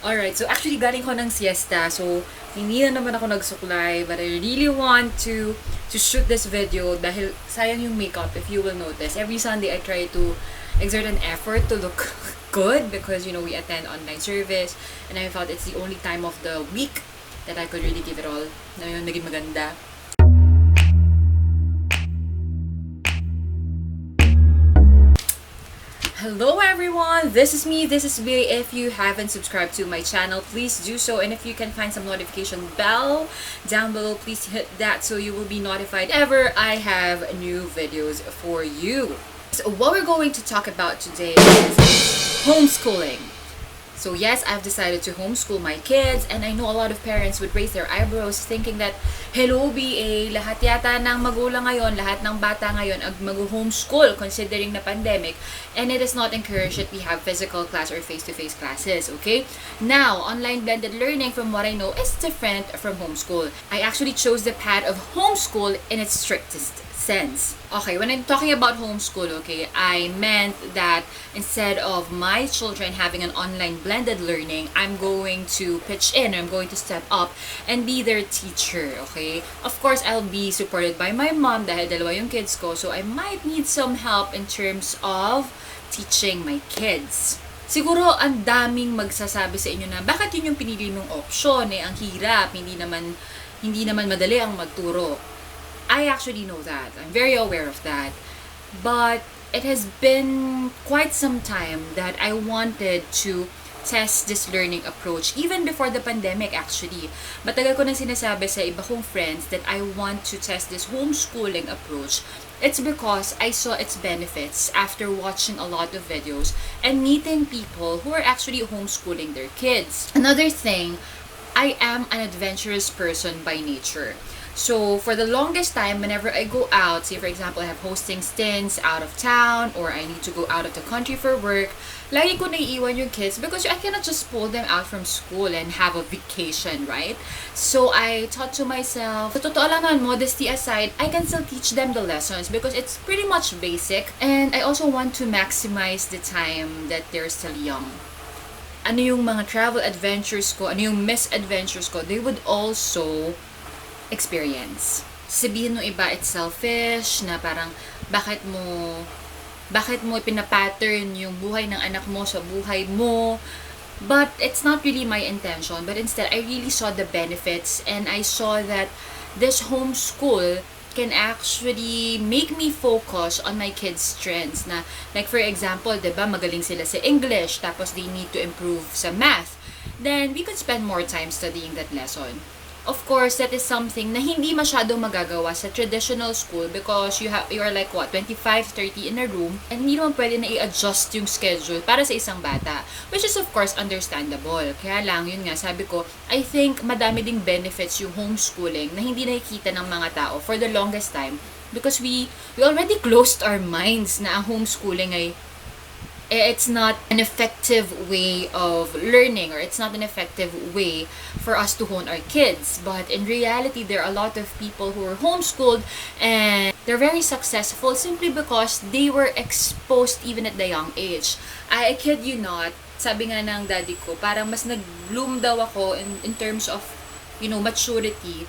Alright, so actually galing ko ng siesta, so hindi na naman ako nagsuklay, but I really want to shoot this video dahil sayang yung makeup. If you will notice, every Sunday I try to exert an effort to look good because we attend online service, and I felt it's the only time of the week that I could really give it all. Ngayon, naging maganda. Hello everyone, this is me, this is Biri. If you haven't subscribed to my channel, please do so, and if you can find some notification bell down below, please hit that so you will be notified whenever I have new videos for you. So what we're going to talk about today is homeschooling. So yes, I've decided to homeschool my kids, and I know a lot of parents would raise their eyebrows thinking that, hello BA, lahat yata ng magulang ngayon, lahat ng bata ngayon mag-homeschool considering the pandemic, and it is not encouraged that we have physical class or face-to-face classes, okay? Now, online blended learning, from what I know, is different from homeschool. I actually chose the path of homeschool in its strictest sense. Okay, when I'm talking about homeschool, okay, I meant that instead of my children having an online blended learning, I'm going to pitch in, I'm going to step up and be their teacher, okay? Of course, I'll be supported by my mom dahil dalawa yung kids ko, so I might need some help in terms of teaching my kids. Siguro ang daming magsasabi sa inyo na bakit yun yung pinili mong option, ang hirap, hindi naman madali ang magturo. I actually know that. I'm very aware of that. But it has been quite some time that I wanted to test this learning approach, even before the pandemic actually. Matagal ko nang sinasabi sa iba kong friends that I want to test this homeschooling approach. It's because I saw its benefits after watching a lot of videos and meeting people who are actually homeschooling their kids. Another thing, I am an adventurous person by nature. So, for the longest time, whenever I go out, say for example, I have hosting stints out of town or I need to go out of the country for work, lagi ko naiiwan yung kids because I cannot just pull them out from school and have a vacation, right? So, I thought to myself, sa totoo lang naman, modesty aside, I can still teach them the lessons because it's pretty much basic, and I also want to maximize the time that they're still young. Ano yung mga travel adventures ko, ano yung misadventures ko, they would also experience. Sabihin ng iba, it's selfish, na parang bakit mo pinapattern yung buhay ng anak mo sa buhay mo. But it's not really my intention. But instead, I really saw the benefits, and I saw that this homeschool can actually make me focus on my kids' strengths. Na, like for example, diba, magaling sila sa English, tapos they need to improve sa math. Then, we could spend more time studying that lesson. Of course, that is something na hindi masyadong magagawa sa traditional school because you are like 25-30 in a room, and hindi naman pwede na i-adjust yung schedule para sa isang bata, which is of course understandable. Kaya lang, yun nga, sabi ko, I think madami ding benefits yung homeschooling na hindi nakikita ng mga tao for the longest time because we already closed our minds na ang homeschooling ay it's not an effective way of learning, or it's not an effective way for us to hone our kids. But in reality, there are a lot of people who are homeschooled and they're very successful simply because they were exposed even at the young age. I kid you not, sabi nga ng daddy ko, parang mas nag-bloom daw ako in terms of, maturity.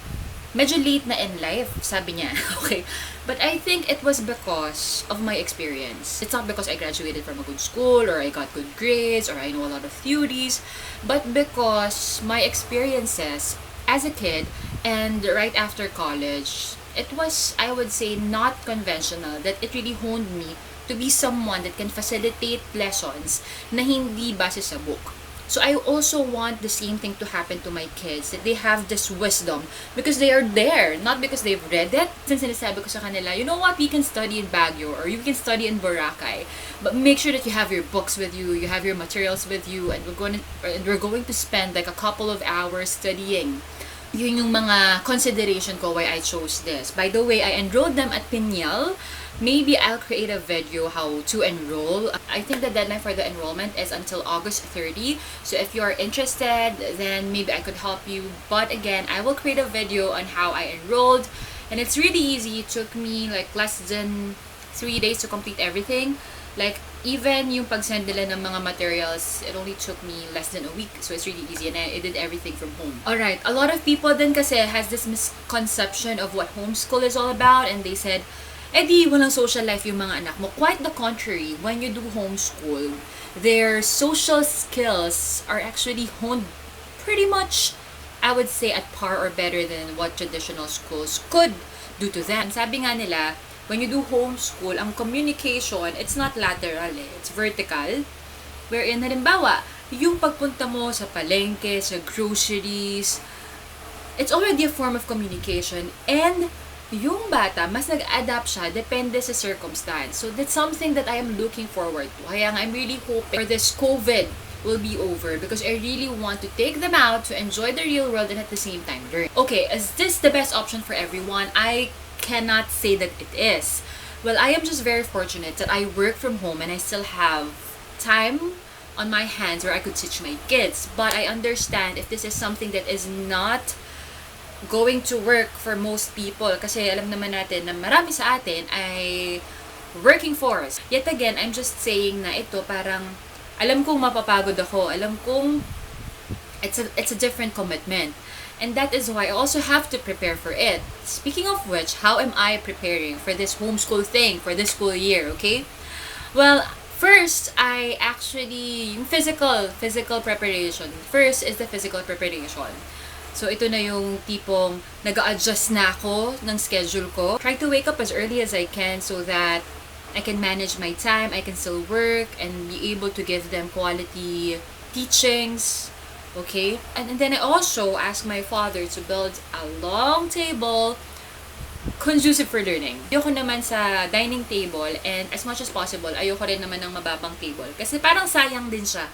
Medyo late na in life, sabi niya. Okay. But I think it was because of my experience. It's not because I graduated from a good school or I got good grades or I know a lot of theories, but because my experiences as a kid and right after college, it was, I would say, not conventional, that it really honed me to be someone that can facilitate lessons na hindi base sa book. So I also want the same thing to happen to my kids, that they have this wisdom because they are there, not because they've read it. Since sinasabi ko sa kanila, you know what, we can study in Baguio or you can study in Boracay, but make sure that you have your books with you, you have your materials with you, and we're going to spend like a couple of hours studying. Yun yung mga consideration ko why I chose this. By the way, I enrolled them at Peniel. Maybe I'll create a video how to enroll. I think the deadline for the enrollment is until August 30. So if you are interested, then maybe I could help you. But again, I will create a video on how I enrolled. And it's really easy. It took me like less than 3 days to complete everything. Like, even yung pag-send nila ng mga materials, it only took me less than a week. So it's really easy and I did everything from home. Alright, a lot of people then kasi has this misconception of what homeschool is all about, and they said, di walang social life yung mga anak mo. Quite the contrary, when you do homeschool, their social skills are actually honed pretty much, I would say, at par or better than what traditional schools could do to them. Sabi nga nila, when you do homeschool, ang communication, it's not lateral it's vertical. Wherein, halimbawa, yung pagpunta mo sa palengke, sa groceries, it's already a form of communication. And yung bata, mas nag-adapt siya, depende sa circumstance. So that's something that I am looking forward to. Kaya nga, I'm really hoping for this COVID will be over because I really want to take them out to enjoy the real world and at the same time learn. Okay, is this the best option for everyone? I cannot say that it is. Well, I am just very fortunate that I work from home and I still have time on my hands where I could teach my kids. But I understand if this is something that is not going to work for most people, kasi alam naman natin na marami sa atin ay working force. Yet again, I'm just saying na ito parang alam kong mapapagod ako, alam kong it's a different commitment. And that is why I also have to prepare for it. Speaking of which, how am I preparing for this homeschool thing, for this school year, okay? Well, first, I actually, yung physical preparation. First is the physical preparation. So, ito na yung tipong nag-a-adjust na ako ng schedule ko. Try to wake up as early as I can so that I can manage my time, I can still work, and be able to give them quality teachings. Okay? And then I also asked my father to build a long table conducive for learning. Ayoko naman sa dining table, and as much as possible, ayoko rin naman ng mababang table. Kasi parang sayang din siya.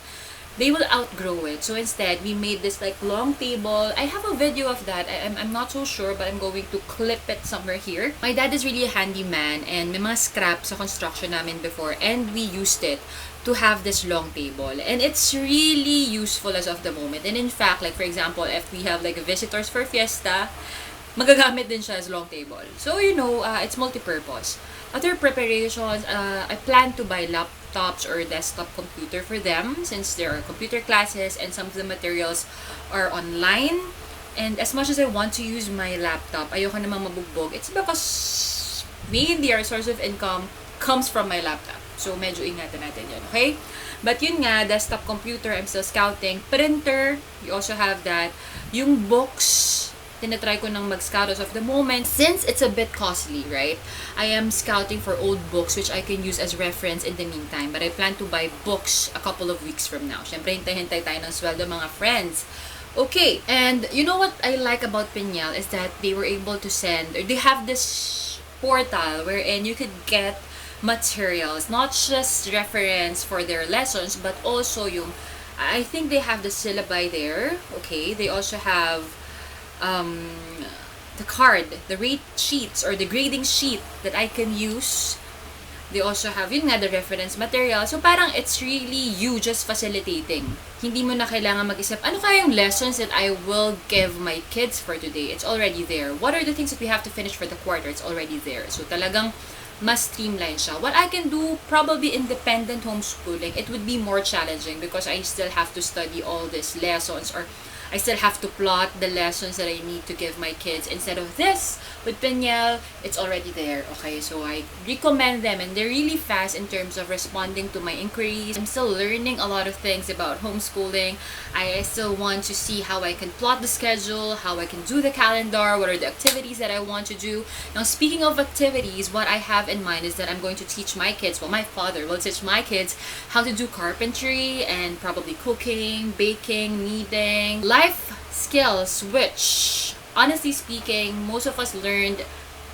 They will outgrow it. So instead, we made this like long table. I have a video of that. I'm not so sure, but I'm going to clip it somewhere here. My dad is really a handyman, and may mga scrap sa construction namin before, and we used it to have this long table, and it's really useful as of the moment. And in fact, like for example, if we have like visitors for fiesta, magagamit din siya as long table. So it's multi-purpose. Other preparations, I plan to buy laptops or desktop computer for them since there are computer classes and some of the materials are online. And as much as I want to use my laptop, ayoko namang mabugbog. It's because mainly our source of income comes from my laptop. So, medyo ingatan natin yun, okay? But yun nga, desktop computer, I'm still scouting. Printer, you also have that. Yung books, tinatry ko nang mag-scout as of the moment. Since it's a bit costly, right? I am scouting for old books which I can use as reference in the meantime. But I plan to buy books a couple of weeks from now. Siyempre, hintay-hintay tayo ng sweldo, mga friends. Okay, and you know what I like about Peniel is that they were able to send, or they have this portal wherein you could get materials, not just reference for their lessons, but also I think they have the syllabi there, okay? They also have the card, the rate sheets, or the grading sheet that I can use. They also have, the reference material. So, parang it's really you just facilitating. Hindi mo na kailangan mag-isip, ano kaya yung lessons that I will give my kids for today? It's already there. What are the things that we have to finish for the quarter? It's already there. So, talagang mas streamline siya. What I can do, probably independent homeschooling, it would be more challenging because I still have to study all these lessons, or I still have to plot the lessons that I need to give my kids. Instead of this, with Peniel, it's already there. Okay, so I recommend them, and they're really fast in terms of responding to my inquiries. I'm still learning a lot of things about homeschooling. I still want to see how I can plot the schedule, how I can do the calendar, what are the activities that I want to do. Now, speaking of activities, what I have in mind is that I'm going to teach my kids, well, my father will teach my kids how to do carpentry and probably cooking, baking, kneading, life skills, which honestly speaking, most of us learned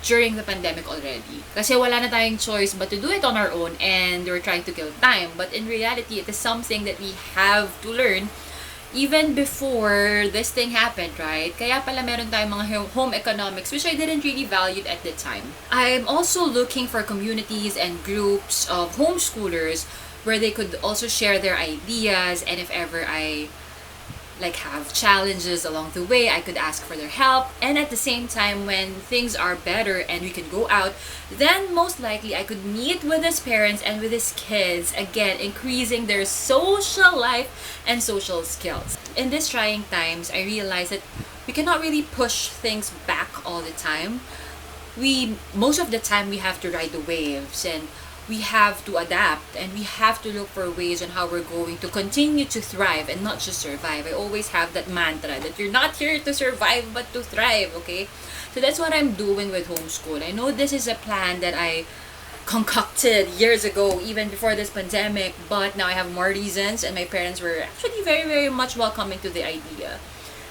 during the pandemic already. Kasi wala na tayong choice but to do it on our own, and we're trying to kill time. But in reality, it is something that we have to learn even before this thing happened, right? Kaya pala meron tayong mga home economics, which I didn't really value at the time. I'm also looking for communities and groups of homeschoolers where they could also share their ideas, and if ever I like have challenges along the way, I could ask for their help. And at the same time, when things are better and we can go out, then most likely I could meet with his parents and with his kids, again increasing their social life and social skills. In these trying times, I realized that we cannot really push things back all the time. We most of the time we have to ride the waves, and we have to adapt, and we have to look for ways on how we're going to continue to thrive and not just survive. I always have that mantra that you're not here to survive but to thrive, okay? So that's what I'm doing with homeschool. I know this is a plan that I concocted years ago, even before this pandemic, but now I have more reasons, and my parents were actually very, very much welcoming to the idea.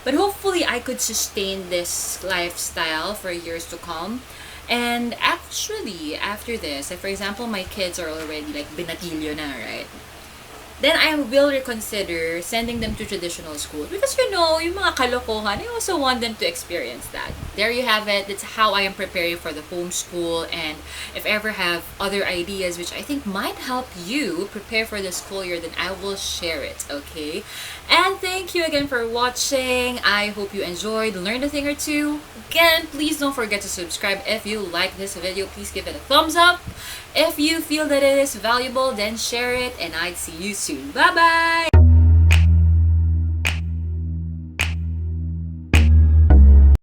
But hopefully, I could sustain this lifestyle for years to come. And actually, after this, like for example, my kids are already like binatilyo na, right? Then I will reconsider sending them to traditional school, because yung mga kalokohan, I also want them to experience that. There you have it. That's how I am preparing for the homeschool, and if ever have other ideas which I think might help you prepare for the school year, then I will share it, okay? And thank you again for watching. I hope you enjoyed, learned a thing or two. Again, please don't forget to subscribe. If you like this video, please give it a thumbs up. If you feel that it is valuable, then share it, and I'd see you soon. Bye bye.